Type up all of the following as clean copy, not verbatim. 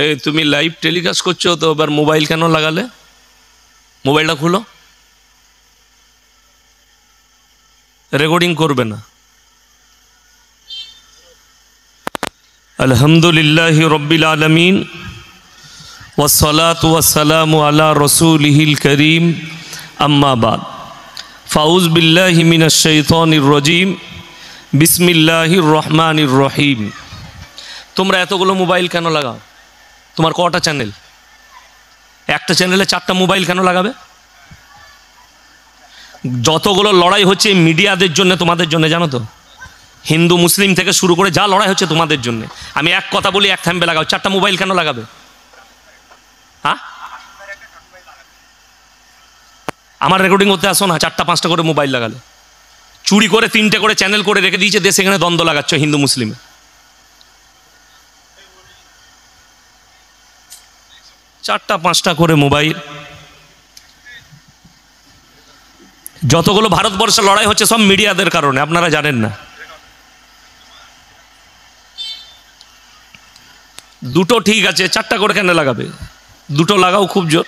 এই তুমি live telecast করছো তো এবার মোবাইল কেন লাগালে? মোবাইলটা খুলো, রেকর্ডিং করবে না। আলহামদুলিল্লাহি রব্বিল আলামিন ওয়াসসালাতু ওয়াসসালামু আলা রাসূলিহিল কারীম আম্মা বাদ ফাউজ বিল্লাহি মিনাশ শাইতানির রাজীম বিসমিল্লাহির রহমানির রহিম। তোমরা এতগুলো মোবাইল কেন লাগাও? তোমার কটা চ্যানেল? একটা চ্যানেলে 4টা মোবাইল কেন লাগাবে? যতগুলো লড়াই হচ্ছে মিডিয়াদের জন্য, তোমাদের জন্য, জানো তো? হিন্দু মুসলিম থেকে শুরু করে যা লড়াই হচ্ছে তোমাদের জন্য। আমি এক কথা বলি, এক থাম্বে লাগাও। 4টা মোবাইল কেন লাগাবে? হ্যাঁ, আমার রেকর্ডিং করতে আসো না। 4টা 5টা করে মোবাইল লাগালে, চুরি করে 3টে করে চ্যানেল করে রেখে দিয়েছে, দেশে এখানে দ্বন্দ্ব লাগাচ্ছ হিন্দু মুসলিমে। 4টা 5টা করে মোবাইল। যতগুলো ভারতবর্ষে লড়াই হচ্ছে সব মিডিয়াদের কারণে, আপনারা জানেন না। 2টো ঠিক আছে, 4টা করে কেন লাগাবে? 2টো লাগাও, খুব জোর।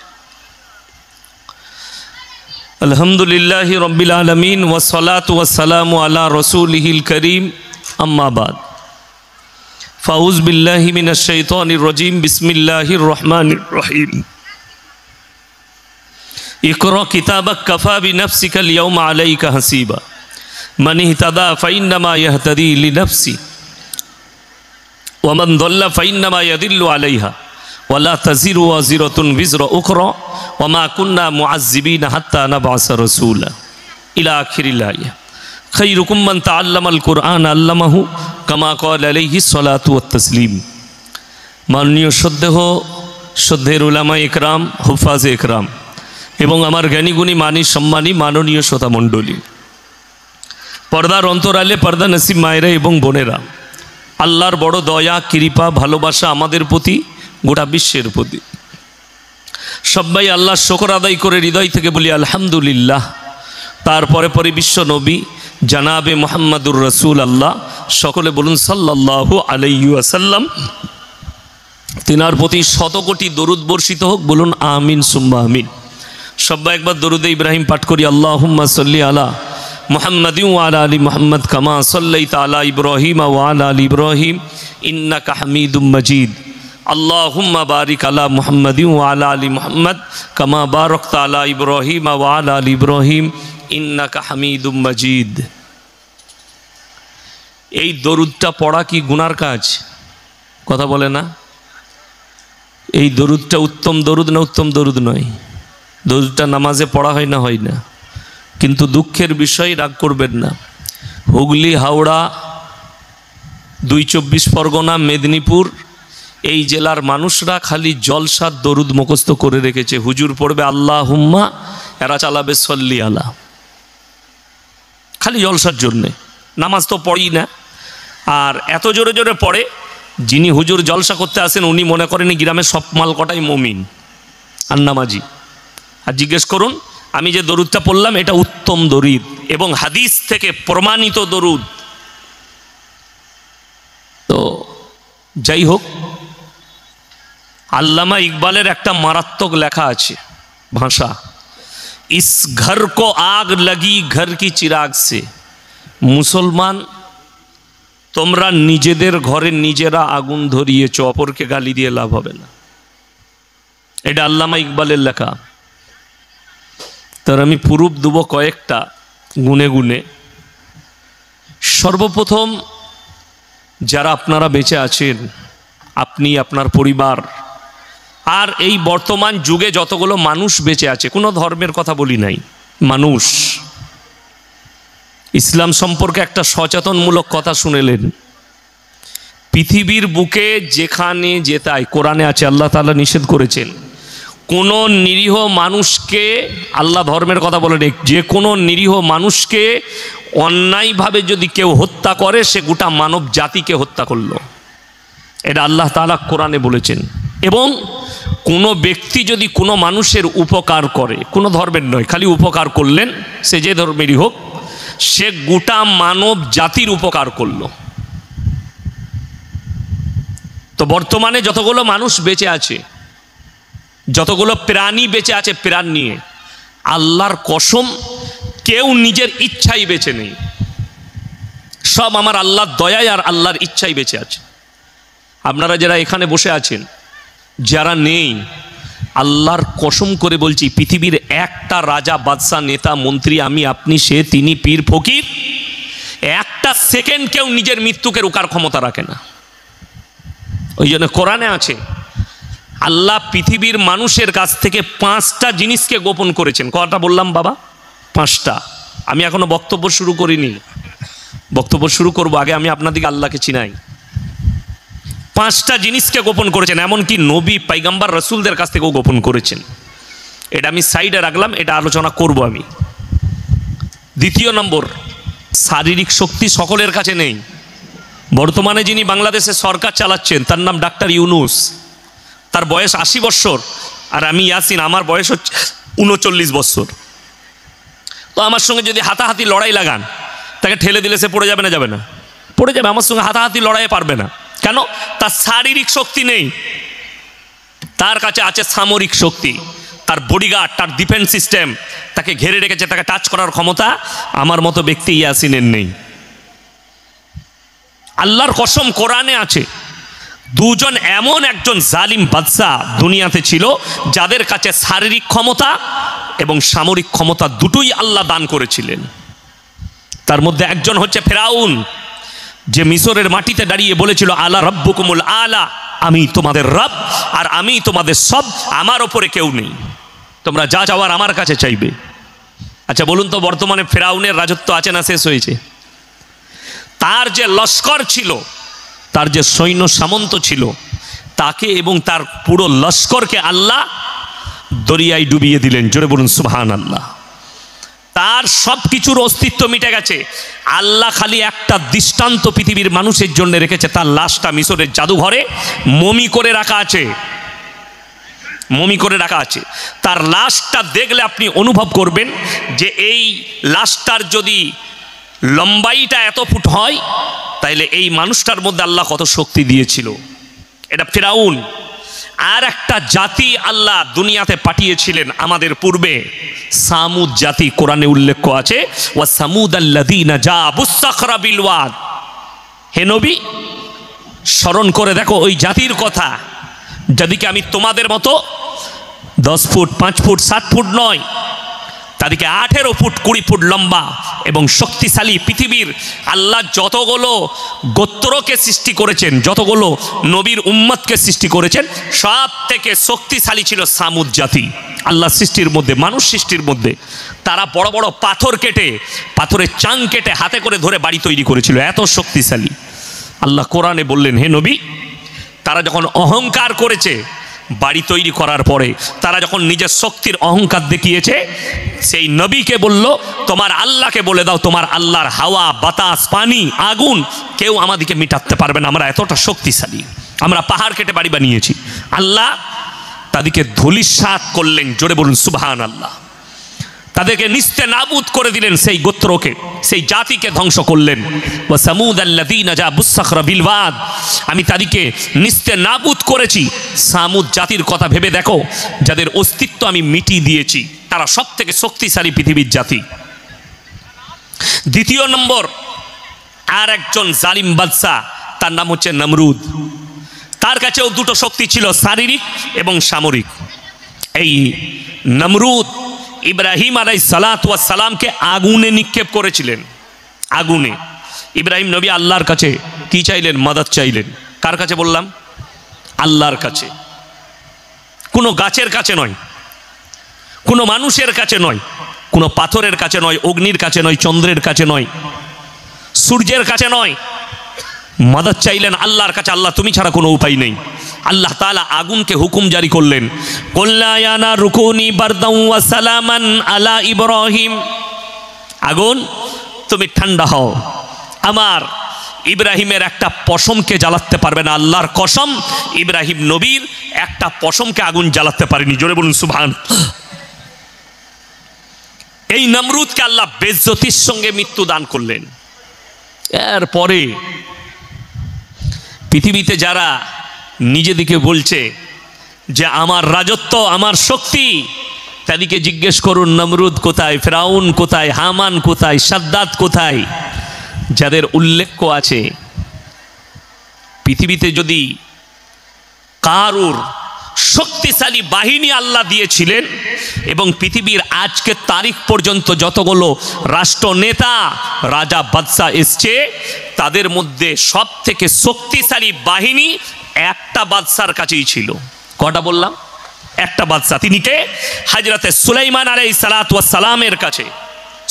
আলহামদুলিল্লাহি রব্বিল আলামিন ওয়াসসালাতু ওয়াসসালামু আলা রাসূলিহিল কারীম আম্মা বাদ ফাউজ বিল্লাহি মিনাশ শাইতানির রাজীম বিসমিল্লাহির রহমানির রহিম। ইকরা কিতাবাক কাফা বিনাফসিকা আল-ইয়াওমা আলাইকা হাসিবা মান ইহতাদা ফাইন্নামা ইয়াহতাদি লিনাফসি ওয়া মান দাল্লা ফাইন্নামা ইয়াদিল্লু আলাইহা ওয়ালা তাজিরু ওয়াজিরাতুন বিজরা উখরা ওয়া মা কুন্না মুআযযিবিনা হাত্তা নাবআসা রাসূলা ইলা আখিরিল আয়াত। খায়রুকুম মান তাআল্লামাল কুরআন আল্লামাহু কামা ক্বালা আলাইহিস সালাতু ওয়াত তাসলিম। মাননীয় শ্রদ্ধেয় উলামা ইকরাম, হুফাজে ইকরাম এবং আমার জ্ঞানীগুণী মানি সম্মানী মাননীয় শ্রোতা মণ্ডলী, পর্দার অন্তরালে পর্দা নসিব মায়েরা এবং বোনেরা, আল্লাহর বড় দয়া, কৃপা, ভালোবাসা আমাদের প্রতি, গোটা বিশ্বের প্রতি। সবাই আল্লাহর শুকর আদায় করে হৃদয় থেকে বলি আলহামদুলিল্লাহ। তারপরে পরে বিশ্ব নবী জানাবে মুহাম্মাদুর রাসূল আল্লাহ, সকলে বলুন সাল্লাল্লাহু আলাইহি ওয়াসাল্লাম। তিনার প্রতি শত কোটি দরুদ বর্ষিত হোক, বলুন আমিন সুম্মা আমিন। সবাই একবার দরুদে ইব্রাহিম পাঠ করি। আল্লাহুম্মা সাল্লি আলা মুহাম্মাদিন ওয়া আলা আলি মুহাম্মাদ কামা সাল্লাইতা আলা ইব্রাহিম ওয়া আলা আলি ইব্রাহিম ইন্নাকা হামিদুম মাজিদ। আল্লাহুম্মা বারিক আলা মুহাম্মাদিন ওয়া আলা আলি মুহাম্মাদ কামা বারাকতা আলা ইব্রাহিম ওয়া আলা আলি ইব্রাহিম ইন্নাকা হামিদুম মাজিদ। এই দরুদটা পড়া কি গুনার কাজ? কথা বলে না? এই দরুদটা উত্তম দরুদ না উত্তম দরুদ নয়? দরুদটা নামাজে পড়া হয় না? কিন্তু দুঃখের বিষয়, রাগ করবেন না, হুগলি, হাওড়া, 2 24 পরগনা, মেদিনীপুর এই জেলার মানুষরা খালি জলসার দরুদ মুখস্থ করে রেখেছে। হুজুর পড়বে আল্লাহুম্মা, এরা চালাবে সল্লি আলা, খালি জলসার জন্যে। নামাজ তো পড়েই না, আর এত জোরে জোরে পড়ে, যিনি হুজুর জলসা করতে আসেন উনি মনে করেন গ্রামের সব মাল কটাই মুমিন আর নামাজি। আর জিজ্ঞেস করুন, আমি যে দরুদটা পড়লাম এটা উত্তম দরুদ এবং হাদিস থেকে প্রমাণিত দরুদ। তো যাই হোক, আল্লামা ইকবালের একটা মারাত্মক লেখা আছে, ভাষা, ইস ঘর কো আগ লাগি ঘর কি চিরাগ সে। মুসলমান, তোমরা নিজেদের ঘরে নিজেরা আগুন ধরিয়েছ, অপরকে গালি দিয়ে লাভ হবে না। এটা আল্লামা ইকবালের লেখা। তার আমি প্রুফ দেব কয়েকটা গুনে গুনে। সর্বপ্রথম, যারা আপনারা বেঁচে আছেন, আপনি, আপনার পরিবার, আর এই বর্তমান যুগে যতগুলো মানুষ বেঁচে আছে, কোনো ধর্মের কথা বলি নাই, মানুষ, ইসলাম সম্পর্কে একটা সচেতনমূলক কথা শুনেলেন। পৃথিবীর বুকে যেখানে যেতায়, কোরআনে আছে, আল্লাহ তাআলা নিষেধ করেছেন, কোনো নিরীহ মানুষকে, আল্লাহ ধর্মের কথা বলে নেই, যে কোনো নিরীহ মানুষকে অন্যায়ভাবে যদি কেউ হত্যা করে, সে গোটা মানব জাতিকে হত্যা করলো। এটা আল্লাহ তাআলা কোরআনে বলেছেন। এবং কোনো ব্যক্তি যদি কোনো মানুষের উপকার করে, কোনো ধর্মের নয়, খালি উপকার করলেন, সে যে ধর্মেরই হোক, সে গোটা মানব জাতির উপকার করলো। তো বর্তমানে যতগুলো মানুষ বেঁচে আছে, যতগুলো প্রাণী বেঁচে আছে প্রাণ নিয়ে, আল্লাহর কসম কেউ নিজের ইচ্ছাই বেঁচে নেই, সব আমার আল্লাহর দয়ায় আর আল্লাহর ইচ্ছাই বেঁচে আছে। আপনারা যারা এখানে বসে আছেন, যারা নেই, আল্লাহর কসম করে বলছি, পৃথিবীর একটা রাজা, বাদশাহ, নেতা, মন্ত্রী, আমি, আপনি, সে, তিনি, পীর, ফকির, একটা সেকেন্ড কেউ নিজের মৃত্যুকে রোকার ক্ষমতা রাখে না। ওই জন্য কোরআনে আছে, আল্লাহ পৃথিবীর মানুষের কাছ থেকে 5টা জিনিসকে গোপন করেছেন। কটা বললাম বাবা? 5টা। আমি এখনো বক্তব্য শুরু করিনি, বক্তব্য শুরু করব, আগে আমি আপনাদেরকে আল্লাহকে চিনাই। 5টা জিনিসকে গোপন করেছেন, এমনকি নবী, পয়গম্বর, রসুলদের কাছ থেকেও গোপন করেছেন। এটা আমি সাইডে রাখলাম, এটা আলোচনা করব আমি। দ্বিতীয় নম্বর, শারীরিক শক্তি সকলের কাছে নেই। বর্তমানে যিনি বাংলাদেশে সরকার চালাচ্ছেন তার নাম ডাক্তার ইউনূস, তার বয়স 80 বছর, আর আমি ইয়াসিন, আমার বয়স হচ্ছে 39 বছর। তো আমার সঙ্গে যদি হাতাহাতি লড়াই লাগান, তাকে ঠেলে দিলে সে পড়ে যাবে না? যাবে না? পড়ে যাবে। আমার সঙ্গে হাতাহাতি লড়াইয়ে পারবে না। কেন? তার শারীরিক শক্তি নেই, তার কাছে আছে সামরিক শক্তি, তার বডিগার্ড, তার ডিফেন্স সিস্টেম তাকে ঘেরে রেখেছে, তাকে টাচ করার ক্ষমতা আমার মতো ব্যক্তি ইয়াসিনের নেই। আল্লাহর কসম কোরআনে আছে, দুজন এমন একজন জালিম বাদশা দুনিয়াতে ছিল যাদের কাছে শারীরিক ক্ষমতা এবং সামরিক ক্ষমতা দুটোই আল্লাহ দান করেছিলেন। তার মধ্যে একজন হচ্ছে ফেরাউন, যে মিশরের মাটিতে দাঁড়িয়ে বলেছিল আলা রব্বুকুমুল আলা, আমি তোমাদের রব আর আমি তোমাদের সব, আমার ওপরে কেউ নেই, তোমরা যা চাওয়ার আমার কাছে চাইবে। আচ্ছা বলুন তো, বর্তমানে ফেরাউনের রাজত্ব আছে না শেষ হয়েছে? তার যে লস্কর ছিল, তার যে সৈন্য সামন্ত ছিল, তাকে এবং তার পুরো লস্করকে আল্লাহ দরিয়ায় ডুবিয়ে দিলেন। জোরে বলুন সুবহানাল্লাহ। তার সব কিছুর অস্তিত্ব মিটে গেছে। আল্লাহ খালি একটা দৃষ্টান্ত পৃথিবীর মানুষের জন্য রেখেছে, তার লাশটা মিশরের জাদুঘরে মমি করে রাখা আছে, মমি করে রাখা আছে। তার লাশটা দেখলে আপনি অনুভব করবেন যে এই লাশটার যদি লম্বাইটা এত ফুট হয়, তাইলে এই মানুষটার মধ্যে আল্লাহ কত শক্তি দিয়েছিল। এটা ফিরাউন। আর একটা জাতি আল্লাহ দুনিয়াতে পাঠিয়েছিলেন আমাদের পূর্বে, সামুদ জাতি। কোরআনে উল্লেখ আছে, ওয়া সামুদাল্লাযীনা জাবুস সাখরা বিল ওয়াদ। হে নবী, স্মরণ করে দেখো ওই জাতির কথা, যাদেরকে আমি তোমাদের মতো 10 ফুট, 5 ফুট, 7 ফুট নয়, তাদেরকে 18 ফুট 20 ফুট লম্বা এবং শক্তিশালী। পৃথিবীর আল্লাহ যতগুলো গোত্রকে সৃষ্টি করেছেন, যতগুলো নবীর উম্মতকে সৃষ্টি করেছেন, সব থেকে শক্তিশালী ছিল সামুদ জাতি। আল্লাহ সৃষ্টির মধ্যে, মানুষ সৃষ্টির মধ্যে তারা বড় বড় পাথর কেটে, পাথরের চাং কেটে হাতে করে ধরে বাড়ি তৈরি করেছিল, এত শক্তিশালী। আল্লাহ কোরআনে বললেন, হে নবী, তারা যখন অহংকার করেছে বাড়ি তৈরি করার পরে, তারা যখন নিজের শক্তির অহংকার দেখিয়েছে, সেই নবীকে বলল, তোমার আল্লাহকে বলে দাও, তোমার আল্লাহর হাওয়া, বাতাস, পানি, আগুন কেউ আমাদেরকে মিটাতে পারবে না, আমরা এতটা শক্তিশালী, আমরা পাহাড় কেটে বাড়ি বানিয়েছি। আল্লাহ তাদেরকে ধূলিসাৎ করলেন। জোরে বলুন সুবহানাল্লাহ। তাদেরকে নিস্তে নাবুদ করে দিলেন, সেই গোত্রকে, সেই জাতিকে ধ্বংস করলেন। ওয়া সামুদাল্লাযীনা জাবুস সাখরা বিল ওয়াদ, আমি তাদেরকে নিস্তে নাবুদ করেছি। সামুদ জাতির কথা ভেবে দেখো, যাদের অস্তিত্ব আমি মিটিয়ে দিয়েছি, তারা সব থেকে শক্তিশালী পৃথিবীর জাতি। দ্বিতীয় নম্বর, আর একজন জালিম বাদশা, তার নাম হচ্ছে নমরুদ। তার কাছেও দুটো শক্তি ছিল, শারীরিক এবং সামরিক। এই নমরুদ ইব্রাহিম আলাইহিসসালাতু ওয়াস সালামকে আগুনে নিক্ষেপ করেছিলেন। আগুনে ইব্রাহিম নবী আল্লাহর কাছে কি চাইলেন? মদদ চাইলেন। কার কাছে বললাম? আল্লাহর কাছে। কোনো গাছের কাছে নয়, কোনো মানুষের কাছে নয়, কোনো পাথরের কাছে নয়, অগ্নির কাছে নয়, চন্দ্রের কাছে নয়, সূর্যের কাছে নয়। মদদ চাইলেন আল্লাহর কাছে। আল্লাহ, তুমি ছাড়া কোনো উপায় নেই। আল্লাহ তাআলা আগুনকে হুকুম জারি করলেন, কুল্লা ইয়া নারু কুনি বারদান ওয়া সালামান আলা ইব্রাহিম, আগুন তুমি ঠান্ডা হও, আমার ইব্রাহিমের একটা পশমকে জ্বালাতে পারবে না। আল্লাহর কসম, ইব্রাহিম নবীর একটা পশমকে আগুন জ্বালাতে পারেনি। জোরে বলুন সুবহান। এই নমরুদকে আল্লাহ বেজ্জতির সঙ্গে মৃত্যু দান করলেন। এরপরে পৃথিবীতে যারা নিজেদিকে বলছে যে আমার রাজত্ব, আমার শক্তি। তাদেরকে জিজ্ঞেস করুন নমরুদ কোথায়, ফেরাউন কোথায়, হামান কোথায়, সাদ্দাত কোথায়, যাদের উল্লেখ আছে। পৃথিবীতে যদি কারুর শক্তিশালী বাহিনী আল্লাহ দিয়েছিলেন এবং পৃথিবীর আজকের তারিখ পর্যন্ত যতগুলো রাষ্ট্রনেতা, রাজা, বাদশাহ এসছে, তাদের মধ্যে সব থেকে শক্তিশালী বাহিনী একটা বাদশার কাছেই ছিল। কটা বললাম? একটা বাদশা। তিনি কে? হযরতে সুলাইমান আলাইহিস সালাতু ওয়াস সালামের কাছে,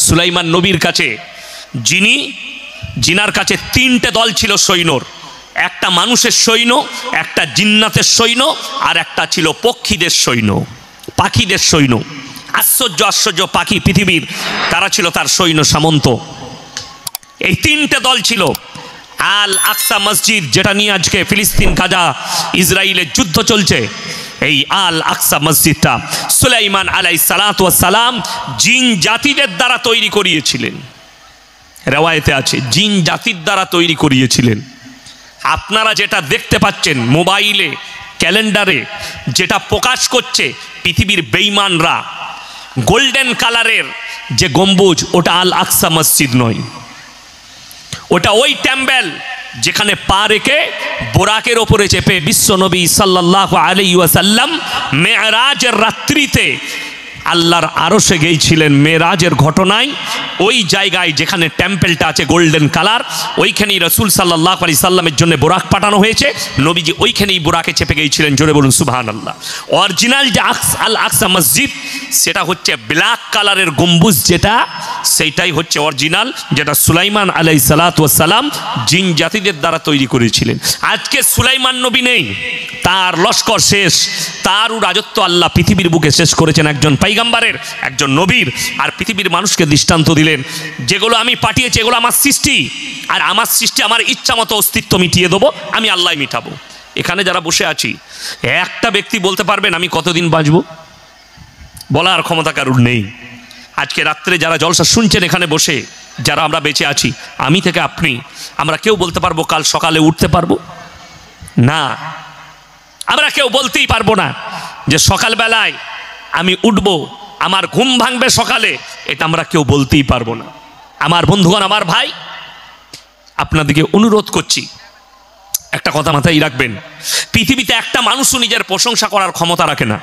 সুলাইমান নবীর কাছে, জিনার কাছে তিনটে দল ছিল সৈন্যর। একটা মানুষের সৈন্য, একটা জিন্নাতের সৈন্য, আর একটা ছিল পক্ষীদের সৈন্য, পাখিদের সৈন্য। আশ্চর্য আশ্চর্য পাখি পৃথিবীর, তারা ছিল তার সৈন্য সামন্ত। এই তিনটে দল ছিল। আল আকসা মসজিদ, যেটা নিয়ে আজকে ফিলিস্তিন, গাজা, ইসরায়েলের যুদ্ধ চলছে, এই আল আকসা মসজিদটা সুলাইমান আলাইহিস সালাতু ওয়াস সালাম জিন জাতিদের দ্বারা তৈরি করিয়েছিলেন। রেওয়ায়েতে আছে জিন জাতির দ্বারা তৈরি করিয়েছিলেন। আপনারা যেটা দেখতে পাচ্ছেন মোবাইলে, ক্যালেন্ডারে, যেটা প্রকাশ করছে পৃথিবীর বেঈমানরা, গোল্ডেন কালারের যে গম্বুজ, ওটা আল আকসা মসজিদ নয়, ওটা ওই টেম্পল যেখানে পা রেখে বোরাকের ওপরে চেপে বিশ্বনবী সাল্লাল্লাহু আলাইহি ওয়াসাল্লাম মেরাজের রাত্রিতে আল্লাহর আরশে গিয়েছিলেন। মেরাজের ঘটনায় ওই জায়গায় যেখানে টেম্পলটা আছে গোল্ডেন কালার, ওইখানেই রাসূল সাল্লাল্লাহু আলাইহি সাল্লামের জন্য বোরাক পাঠানো হয়েছে। নবীজি ওইখানেই বোরাকে চেপে গিয়েছিলেন। জোরে বলুন সুবহানাল্লাহ। অরিজিনাল যে আল আকসা মসজিদ, সেটা হচ্ছে ব্ল্যাক কালারের গম্বুজ, যেটা সেইটাই হচ্ছে অরিজিনাল, যেটা সুলাইমান আলাইহিস সালাতু ওয়াস সালাম জিন জাতিদের দ্বারা তৈরি করেছিলেন। আজকে সুলাইমান নবী নেই, তার লস্কর শেষ, তারও রাজত্ব আল্লাহ পৃথিবীর বুকে শেষ করেছেন একজন পয়গম্বরের, একজন নবীর। আর পৃথিবীর মানুষকে দৃষ্টান্ত দিলেন, যেগুলো আমি পাঠিয়েছি এগুলো আমার সৃষ্টি, আর আমার সৃষ্টি আমার ইচ্ছা মতো অস্তিত্ব মিটিয়ে দেবো, আমি আল্লাহ মিটাবো। এখানে যারা বসে আছি, একটা ব্যক্তি বলতে পারবেন আমি কতদিন বাঁচব? বলার ক্ষমতা কারুর নেই। আজকে রাত্রে যারা জলসা শুনছেন এখানে বসে, যারা আমরা বেঁচে আছি, আমি থেকে আপনি, আমরা কেউ বলতে পারবো কাল সকালে উঠতে পারবো? না, আমরা কেউ বলতেই পারবো না যে সকালবেলায় আমি উঠবো, আমার ঘুম ভাঙবে সকালে, এটা আমরা কেউ বলতেই পারবো না। আমার বন্ধুগণ, আমার ভাই, আপনাদেরকে অনুরোধ করছি, একটা কথা মাথায় রাখবেন, পৃথিবীতে একটা মানুষও নিজের প্রশংসা করার ক্ষমতা রাখে না।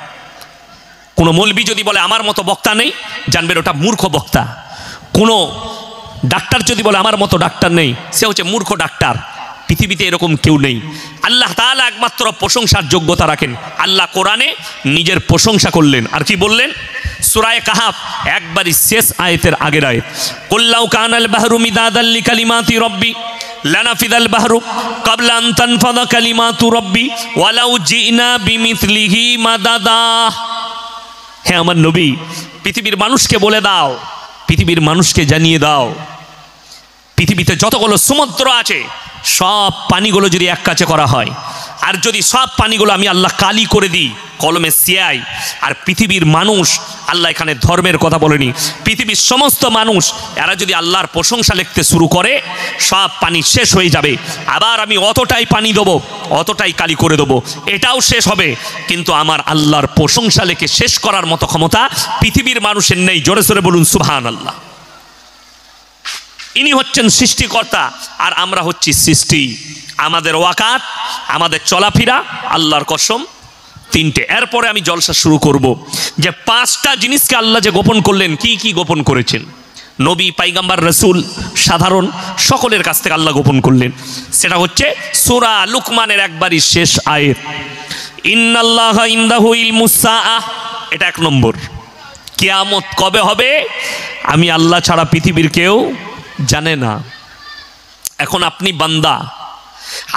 কোনো মৌলবি যদি বলে আমার মতো বক্তা নেই, জানবেন ওটা মূর্খ বক্তা। কোনো ডাক্তার যদি বলে আমার মতো ডাক্তার নেই, সে হচ্ছে মূর্খ ডাক্তার। পৃথিবীতে এরকম কেউ নেই। আল্লাহ তাআলা একমাত্র প্রশংসার যোগ্যতা রাখেন। আল্লাহ কোরআনে নিজের প্রশংসা করলেন, আর কি বললেন? সূরা কাহাফ একবারই শেষ আয়াতের আগের আয়াত, কুল্লাউ কানাল বাহরু মিদাদাল লিকালিমাতি রব্বি লানাফিদাল বাহরু ক্বাবলা আন তানফাদা কালিমাতু রব্বি ওয়ালাউ জিনা বিমিথলিহি মাদাদা। হে আমার নবী, পৃথিবীর মানুষকে বলে দাও, পৃথিবীর মানুষকে জানিয়ে দাও, পৃথিবীতে যতগুলো সমুদ্র আছে সব পানিগুলো যদি এক কাছে করা হয়, আর যদি সব পানিগুলো আমি আল্লাহ কালি করে দিই, কলমে সিয়াই, আর পৃথিবীর মানুষ, আল্লাহ এখানে ধর্মের কথা বলেনি, পৃথিবীর সমস্ত মানুষ এরা যদি আল্লাহর প্রশংসা লিখতে শুরু করে, সব পানি শেষ হয়ে যাবে। আবার আমি অতটাই পানি দেবো, অতটাই কালি করে দেবো, এটাও শেষ হবে, কিন্তু আমার আল্লাহর প্রশংসা লিখে শেষ করার মতো ক্ষমতা পৃথিবীর মানুষের নেই। জোরে সোরে বলুন সুবহানাল্লাহ। ইনি হচ্ছেন সৃষ্টিকর্তা, আর আমরা হচ্ছি সৃষ্টি। আমাদের ওয়াকাত, আমাদের চলাফেরা আল্লাহর কসম তিনটে। এরপরে আমি জলসা শুরু করব যে পাঁচটা জিনিসকে আল্লাহ যে গোপন করলেন, কি কি গোপন করেছেন, নবী, পয়গম্বর, রাসূল, সাধারণ সকলের কাছ থেকে আল্লাহ গোপন করলেন। সেটা হচ্ছে সূরা লুকমানের একবারই শেষ আয়াত, ইন্নাল্লাহা ইনদাহু ইলমুস সাআহ। এটা এক নম্বর। কিয়ামত কবে হবে আমি আল্লাহ ছাড়া পৃথিবীর কেউ জানে না। এখন আপনি বান্দা,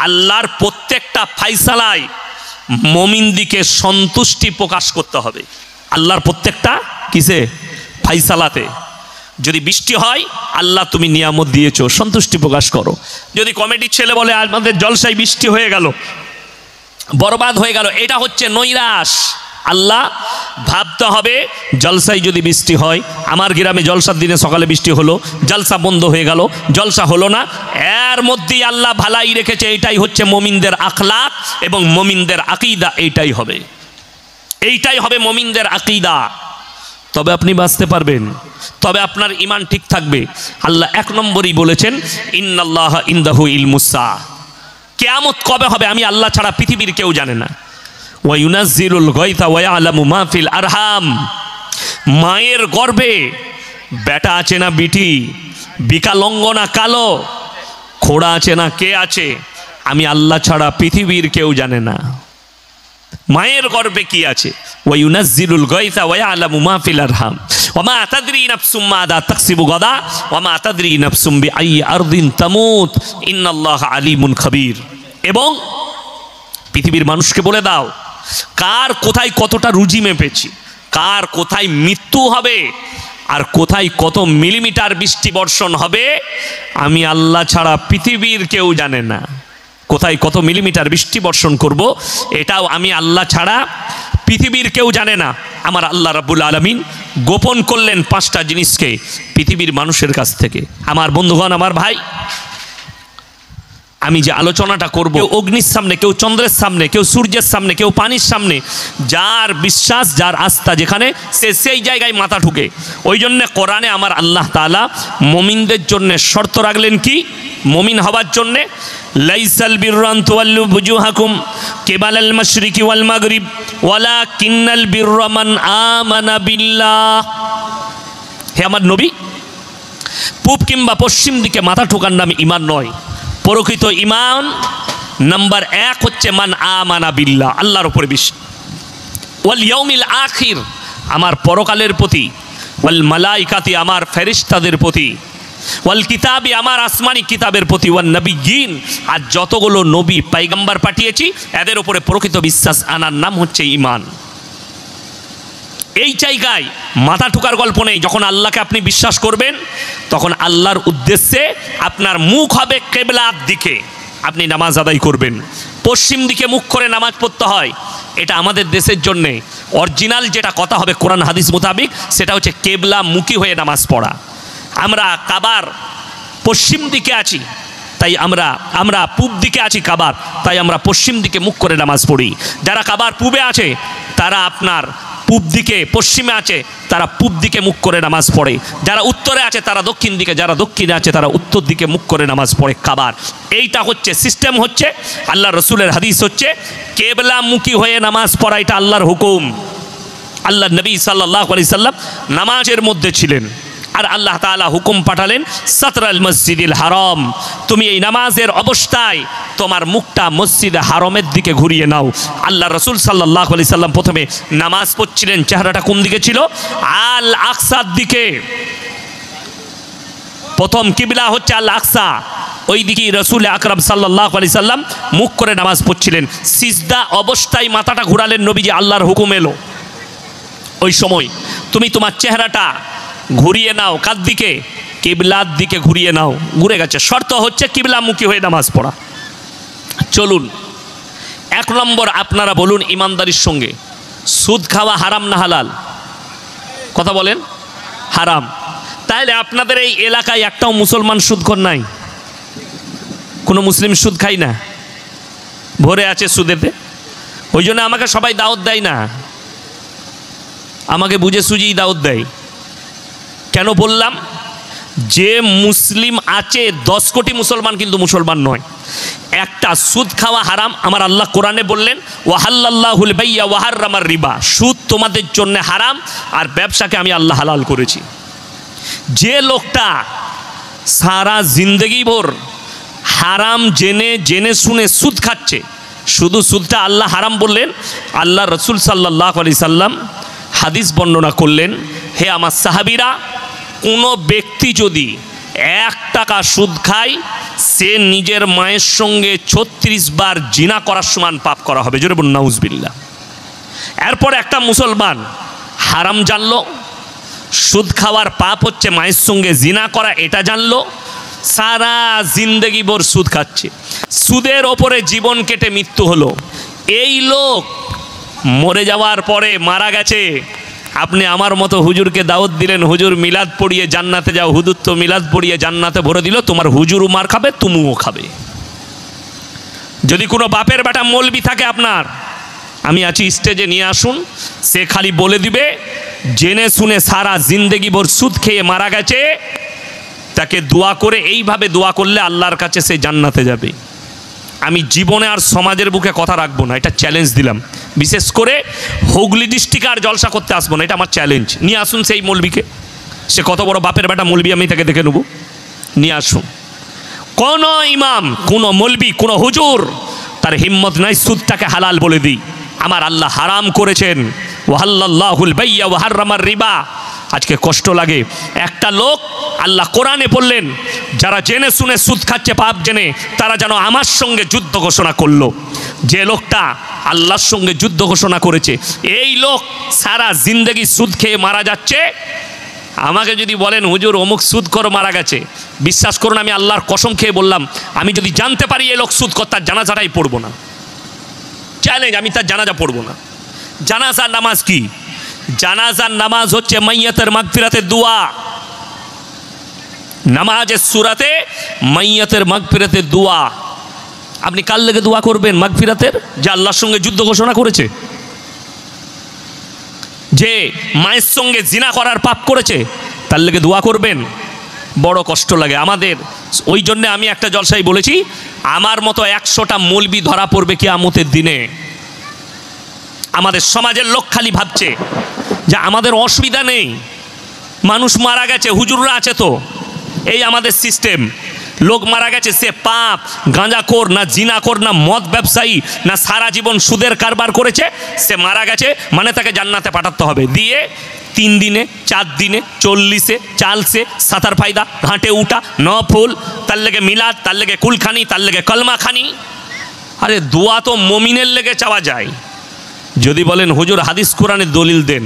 আল্লাহর প্রত্যেকটা ফায়সালায় মুমিনদিকে সন্তুষ্টি প্রকাশ করতে হবে। আল্লাহর প্রত্যেকটা কিসে? ফায়সালাতে। যদি বৃষ্টি হয়, আল্লাহ তুমি নিয়ামত দিয়েছো, সন্তুষ্টি প্রকাশ করো। যদি কমিটির ছেলে বলে আমাদের জলসায় বৃষ্টি হয়ে গেল, বরবাদ হয়ে গেল, এটা হচ্ছে নৈরাশ, আল্লাহ ভাবতে হবে, জলসায় যদি বৃষ্টি হয়, আমার গ্রামে জলসার দিনে সকালে বৃষ্টি হলো, জলসা বন্ধ হয়ে গেল, জলসা হলো না, এর মধ্যেই আল্লাহ ভালাই রেখেছে। এটাই হচ্ছে মুমিনদের আখলাক এবং মুমিনদের আকীদা। এইটাই হবে মুমিনদের আকীদা। তবে আপনি বাঁচতে পারবেন, তবে আপনার ঈমান ঠিক থাকবে। আল্লাহ এক নম্বরই বলেছেন, ইন্নাল্লাহা ইনদাহু ইলমুস সাআহ, কিয়ামত কবে হবে আমি আল্লাহ ছাড়া পৃথিবীর কেউ জানে না। ওয়া ইউনাজ্জিলুল গায়থা ওয়া ইয়ালামু মা ফিল আরহাম, মায়ের গর্ভে বেটা আছে না বিটি, বিকলাঙ্গ না কালো, খোড়া আছে না কে আছে, আমি আল্লাহ ছাড়া পৃথিবীর কেউ জানে না। মায়ের গর্ভে কি আছে, ওয়া ইউনাজ্জিলুল গায়থা ওয়া ইয়ালামু মা ফিল আরহাম ওয়া মা তাদরি নাফসুম মাযা তাকসিবু গাদা ওয়া মা তাদরি নাফসুম বিআইয়ি আরদিন তামুত ইন্নাল্লাহা আলিমুন খাবীর। এবং পৃথিবীর মানুষকে বলে দাও, কার কোথায় কতটা রুজি মেপেছি, কার কোথায় মৃত্যু হবে, আর কোথায় কত মিলিমিটার বৃষ্টি বর্ষণ হবে, আমি আল্লাহ ছাড়া পৃথিবীর কেউ জানে না। কোথায় কত মিলিমিটার বৃষ্টি বর্ষণ করব, এটাও আমি আল্লাহ ছাড়া পৃথিবীর কেউ জানে না। আমার আল্লাহ রাব্বুল আলামিন গোপন করলেন 5টা জিনিসকে পৃথিবীর মানুষের কাছ থেকে। আমার বন্ধুগণ, আমার ভাই, আমি যে আলোচনাটা করব, কেউ অগ্নির সামনে, কেউ চন্দ্রের সামনে, কেউ সূর্যের সামনে, কেউ পানির সামনে, যার বিশ্বাস, যার আস্থা যেখানে, সে সেই জায়গায় মাথা ঠুকে। ওই জন্যে কোরআনে আমার আল্লাহ তাআলা মুমিনদের জন্য শর্ত রাখলেন কি, মুমিন হবার জন্যে, লাইসাল বিররা আন তুওয়াল্লু বুজুহাকুম কিবালাল মাশরিকি ওয়াল মাগরিব ওয়ালাকিন্নাল বিররা মান আমানা বিল্লাহ। হে আমার নবী, পূব কিংবা পশ্চিম দিকে মাথা ঠোকার নাম ঈমান নয়। প্রকৃত ঈমান নাম্বার 1 হচ্ছে মান আমানা বিল্লাহ, আল্লাহর উপরে বিশ্বাস, ওয়াল ইয়াউমিল আখির, আমার পরকালের প্রতি, ওয়াল মালাইকাতি, আমার ফেরেশতাদের প্রতি, ওয়াল কিতাবি, আমার আসমানি কিতাবের প্রতি, ওয়ান নবিয়্যিন, আর যতগুলো নবী পয়গম্বর পাঠিয়েছি এদের উপরে প্রকৃত বিশ্বাস আনার নাম হচ্ছে ঈমান। এই জায়গায় মাথা ঠোকার গল্প নেই। যখন আল্লাহকে আপনি বিশ্বাস করবেন, তখন আল্লাহর উদ্দেশ্যে আপনার মুখ হবে কিবলার দিকে, আপনি নামাজ আদায় করবেন। পশ্চিম দিকে মুখ করে নামাজ পড়তে হয়, এটা আমাদের দেশের জন্যে অরিজিনাল যেটা কথা হবে কোরআন হাদিস মোতাবিক, সেটা হচ্ছে কিবলা মুখী হয়ে নামাজ পড়া। আমরা কাবার পশ্চিম দিকে আছি, তাই আমরা পূব দিকে আছি কাবার, তাই আমরা পশ্চিম দিকে মুখ করে নামাজ পড়ি। যারা কাবার পূবে আছে তারা আপনার পূব দিকে, পশ্চিমে আছে তারা পূব দিকে মুখ করে নামাজ পড়ে। যারা উত্তরে আছে তারা দক্ষিণ দিকে, যারা দক্ষিণে আছে তারা উত্তর দিকে মুখ করে নামাজ পড়ে কাবার। এইটা হচ্ছে সিস্টেম, হচ্ছে আল্লাহ রসুলের হাদিস, হচ্ছে কিবলামুখী হয়ে নামাজ পড়া, এটা আল্লাহর হুকুম। আল্লাহ নবী সাল্লাল্লাহু আলাইহি সাল্লাম নামাজের মধ্যে ছিলেন, আর আল্লাহ তাআলা হুকুম পাঠালেন, সাতরাল মসজিদিল হারাম, তুমি এই নামাজের অবস্থায় তোমার মুখটা মসজিদে হারামের দিকে ঘুরিয়ে নাও। আল্লাহ রসুল সাল্লাল্লাহু আলাইহি সাল্লাম প্রথমে নামাজ পড়ছিলেন, চেহারাটা কোন দিকে ছিল? আল আকসার দিকে। প্রথম কিবলা হচ্ছে আল আকসা, ওই দিকে রসুল আকরাম সাল্লাল্লাহু আলাইহি সাল্লাম মুখ করে নামাজ পড়ছিলেন। সিজদা অবস্থায় মাথাটা ঘুরালেন নবীজি, আল্লাহর হুকুম এলো। ওই সময় তুমি তোমার চেহারাটা ঘুরিয়ে নাও, কার দিকে? কিবলার দিকে ঘুরিয়ে নাও। ঘুরে গেছে, শর্ত হচ্ছে কিবলামুখী হয়ে নামাজ পড়া। চলুন 1 নম্বর, আপনারা বলুন ইমানদারির সঙ্গে, সুদ খাওয়া হারাম না হালাল? কথা বলেন। হারাম। তাহলে আপনাদের এই এলাকায় একটাও মুসলমান সুদখোর নাই? কোনো মুসলিম সুদ খাই না, ভরে আছে সুদেতে। ওই জন্য আমাকে সবাই দাওয়াত দেয় না, আমাকে বুঝে সুঝেই দাওয়াত দেয়। কেন বললাম? যে মুসলিম আছে 10 কোটি মুসলমান কিন্তু মুসলমান নয়। একটা, সুদ খাওয়া হারাম। আমার আল্লাহ কোরআনে বললেন, ওয়াহাল্লাল্লাহুল বাইয়া ওয়া হাররামার রিবা, সুদ তোমাদের জন্য হারাম আর ব্যবসাকে আমি আল্লাহ হালাল করেছি। যে লোকটা সারা জিন্দগি ভর হারাম জেনে জেনে শুনে সুদ খাচ্ছে, শুধু সুদটা আল্লাহ হারাম বললেন, আল্লাহ রসুল সাল্লাল্লাহু আলাইহি সাল্লাম হাদিস বর্ণনা করলেন, হে আমার সাহাবীরা, কোনো ব্যক্তি যদি 1 টাকা সুদ খায়, সে নিজের মায়ের সঙ্গে 36 বার জিনা করার সমান পাপ করা হবে। জোরে বলুন নাউজুবিল্লাহ। এরপর একটা মুসলমান হারাম জানলো, সুদ খাওয়ার পাপ হচ্ছে মায়ের সঙ্গে জিনা করা, এটা জানলো, সারা জিন্দগি ভর সুদ খাচ্ছে, সুদের ওপরে জীবন কেটে মৃত্যু হলো। এই লোক মরে যাওয়ার পরে মারা গেছে, আপনি আমার মতো হুজুরকে দাওয়াত দিলেন, হুজুর মিলাদ পড়িয়ে জান্নাতে যাও, হুজুর তো মিলাদ পড়িয়ে জান্নাতে ভরে দিল, তোমার হুজুরও মার খাবে, তুমিও খাবে। যদি কোনো বাপের বেটা মৌলবি থাকে আপনার, আমি আছি স্টেজে নিয়ে আসুন, সে খালি বলে দিবে জেনে শুনে সারা জিন্দেগি ভর সুদ খেয়ে মারা গেছে, তাকে দোয়া করে এইভাবে দোয়া করলে আল্লাহর কাছে সে জান্নাতে যাবে। আমি জীবনে আর সমাজের বুকে কথা রাখবো না, এটা চ্যালেঞ্জ দিলাম। বিশেষ করে হুগলি ডিস্ট্রিক্টে আর জলসা করতে আসবো না, এটা আমার চ্যালেঞ্জ। নিয়ে আসুন সেই মৌলবিকে, সে কত বড় বাপের বেটা মৌলবি, আমি তাকে দেখে নেব। নিয়ে আসুন। কোন ইমাম, কোন মৌলবি, কোন হুজুর তার হিম্মত নাই সুদটাকে হালাল বলে দিই। আমার আল্লাহ হারাম করেছেন, ওয়াহাল্লাল্লাহুল বাইয়া ওয়া হাররামার রিবা। আজকে কষ্ট লাগে, একটা লোক আল্লাহ কোরআনে বললেন যারা জেনে শুনে সুদ খাচ্ছে পাপ জেনে, তারা যেন আমার সঙ্গে যুদ্ধ ঘোষণা করলো। যে লোকটা আল্লাহর সঙ্গে যুদ্ধ ঘোষণা করেছে, এই লোক সারা জিন্দেগি সুদ খেয়ে মারা যাচ্ছে। আমাকে যদি বলেন হুজুর অমুক সুদ করে মারা গেছে, বিশ্বাস করুন আমি আল্লাহর কসম খেয়ে বললাম, আমি যদি জানতে পারি এই লোক সুদ কর, তার জানাজাটাই পড়বো না। চ্যালেঞ্জ, আমি তার জানাজা পড়বো না। জানাজার নামাজ কি? জানাজার নামাজ হচ্ছে মাইয়াতের মাগফিরাতের দোয়া। নামাজের সূরাতে মাইয়াতের মাগফিরাতের দোয়া। আপনি কার লেগে দোয়া করবেন মাগফিরাতের? যে আল্লাহর সঙ্গে যুদ্ধ ঘোষণা করেছে, যে মায়ের সঙ্গে জিনা করার পাপ করেছে, তার লেগে দোয়া করবেন? বড় কষ্ট লাগে আমাদের। ওই জন্যে আমি একটা জলসায় বলেছি, আমার মতো 100টা মৌলবি ধরা পড়বে কিয়ামতের দিনে। আমাদের সমাজের লোক খালি ভাবছে যে আমাদের অসুবিধা নেই, মানুষ মারা গেছে, হুজুররা আছে তো, এই আমাদের সিস্টেম। লোক মারা গেছে, সে পাপ, গাঁজাখোর না, জিনাখোর না, মদ ব্যবসায়ী না, সারা জীবন সুদের কারবার করেছে, সে মারা গেছে মানে তাকে জান্নাতে পাঠাতে হবে। দিয়ে 3 দিনে 4 দিনে 40-এ 40-এ 7 ফায়দা ঘাটে উঠা নফল, তার লেগে মিলাদ, তার লেগে কুলখানি, তার লেগে কলমা খানি। আরে দোয়া তো মমিনের লেগে চাওয়া যায়। যদি বলেন হুজুর হাদিস কোরআনের দলিল দেন,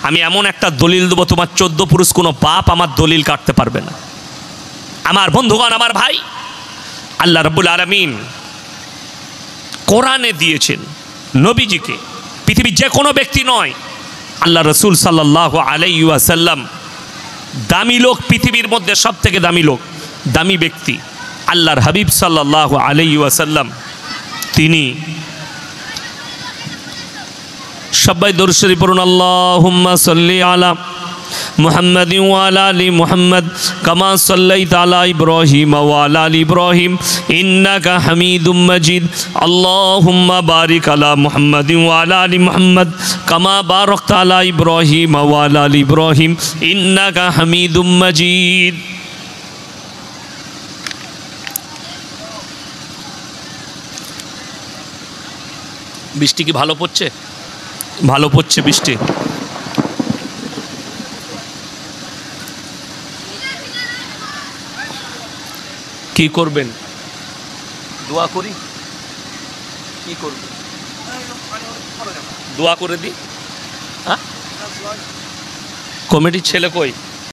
আমি এমন একটা দলিল দেবো তোমার 14 পুরুষ কোনো পাপ আমার দলিল কাটতে পারবে না। আমার বন্ধুগণ, আমার ভাই, আল্লাহ রাব্বুল আলামিন কোরআনে দিয়েছেন নবীজিকে, পৃথিবীর যে কোনো ব্যক্তি নয়, আল্লাহ রসুল সাল্লাল্লাহু আলাইহি ওয়াসাল্লাম দামি লোক, পৃথিবীর মধ্যে সব থেকে দামি লোক, দামি ব্যক্তি আল্লাহর হাবিব সাল্লাল্লাহু আলাইহি ওয়াসাল্লাম। তিনি সবাই দরুদ শরীফ পড়ুন, আল্লাহুম্মা সাল্লি আলা মুহাম্মাদ ওয়া আলা আলি মুহাম্মাদ কামা সাল্লাইতা আলা ইব্রাহিম ওয়া আলা আলি ইব্রাহিম ইন্নাকা হামিদুম মাজিদ। আল্লাহুম্মা বারিক আলা মুহাম্মাদ ওয়া আলা আলি মুহাম্মাদ কামা বারাকতা আলা ইব্রাহিম ওয়া আলা আলি ইব্রাহিম ইন্নাকা হামিদুম মাজিদ। বৃষ্টি কি ভালো পড়ছে? ভালো পড়ছে বৃষ্টি। কি করবেন? দোয়া করি? কি করবেন? দোয়া করে দিই। হ্যাঁ, কমিটির ছেলে কই?